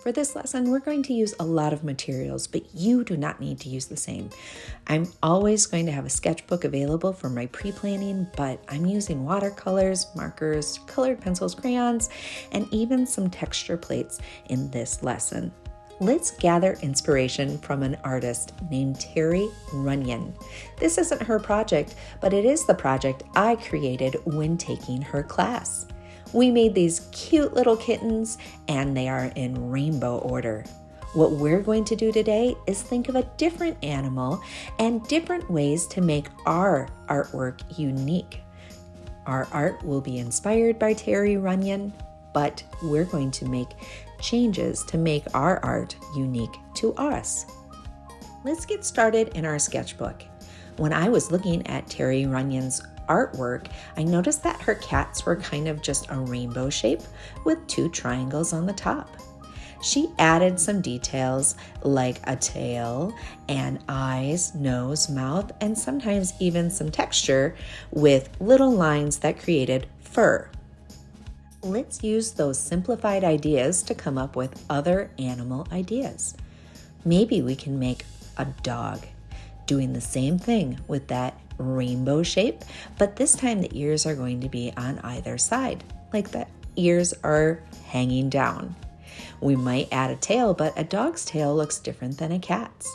For this lesson, we're going to use a lot of materials, but you do not need to use the same. I'm always going to have a sketchbook available for my pre-planning, but I'm using watercolors, markers, colored pencils, crayons, and even some texture plates in this lesson. Let's gather inspiration from an artist named Terry Runyan. This isn't her project, but it is the project I created when taking her class. We made these cute little kittens, and they are in rainbow order. What we're going to do today is think of a different animal and different ways to make our artwork unique. Our art will be inspired by Terry Runyan, but we're going to make changes to make our art unique to us. Let's get started in our sketchbook. When I was looking at Terry Runyan's artwork, I noticed that her cats were kind of just a rainbow shape with 2 triangles on the top. She added some details like a tail and eyes, nose, mouth, and sometimes even some texture with little lines that created fur. Let's use those simplified ideas to come up with other animal ideas. Maybe we can make a dog, doing the same thing with that rainbow shape, but this time the ears are going to be on either side, like the ears are hanging down. We might add a tail, but a dog's tail looks different than a cat's.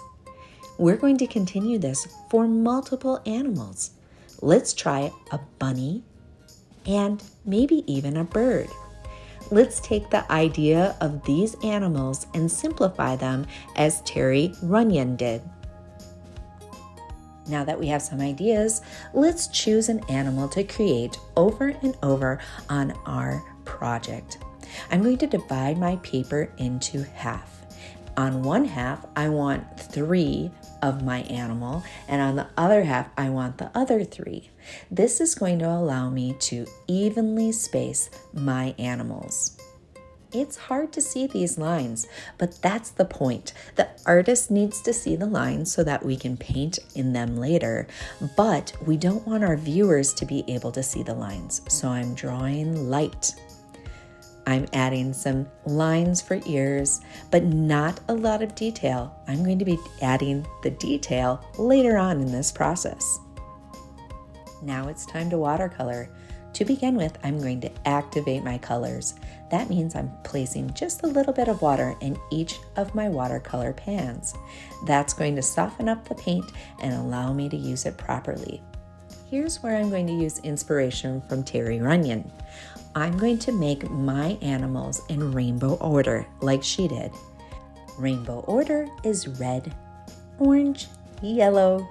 We're going to continue this for multiple animals. Let's try a bunny and maybe even a bird. Let's take the idea of these animals and simplify them as Terry Runyan did. Now that we have some ideas, let's choose an animal to create over and over on our project. I'm going to divide my paper into half. On one half, I want 3 of my animal, and on the other half, I want the other 3. This is going to allow me to evenly space my animals. It's hard to see these lines, but that's the point. The artist needs to see the lines so that we can paint in them later, but we don't want our viewers to be able to see the lines, so I'm drawing light. I'm adding some lines for ears, but not a lot of detail. I'm going to be adding the detail later on in this process. Now it's time to watercolor. To begin with, I'm going to activate my colors. That means I'm placing just a little bit of water in each of my watercolor pans. That's going to soften up the paint and allow me to use it properly. Here's where I'm going to use inspiration from Terry Runyan. I'm going to make my animals in rainbow order like she did. Rainbow order is red, orange, yellow,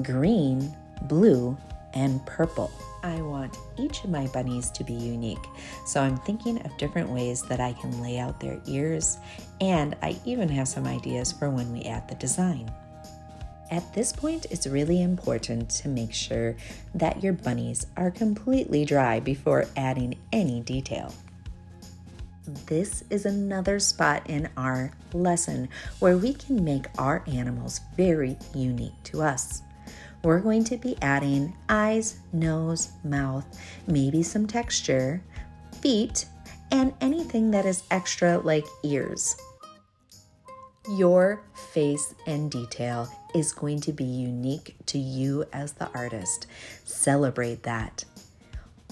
green, blue, and purple. I want each of my bunnies to be unique, so I'm thinking of different ways that I can lay out their ears, and I even have some ideas for when we add the design. At this point, it's really important to make sure that your bunnies are completely dry before adding any detail. This is another spot in our lesson where we can make our animals very unique to us. We're going to be adding eyes, nose, mouth, maybe some texture, feet, and anything that is extra like ears. Your face and detail is going to be unique to you as the artist. Celebrate that.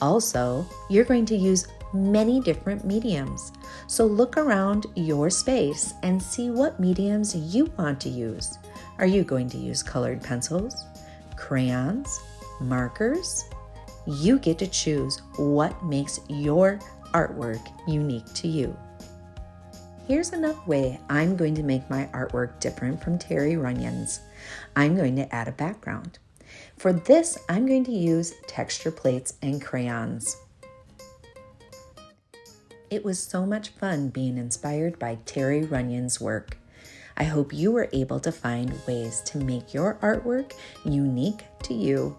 Also, you're going to use many different mediums. So look around your space and see what mediums you want to use. Are you going to use colored pencils, crayons, markers? You get to choose what makes your artwork unique to you. Here's another way I'm going to make my artwork different from Terry Runyan's. I'm going to add a background. For this, I'm going to use texture plates and crayons. It was so much fun being inspired by Terry Runyan's work. I hope you were able to find ways to make your artwork unique to you.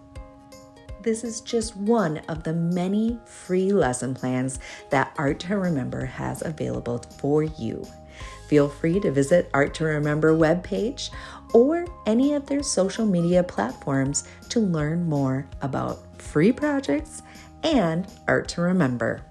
This is just one of the many free lesson plans that Art to Remember has available for you. Feel free to visit Art to Remember webpage or any of their social media platforms to learn more about free projects and Art to Remember.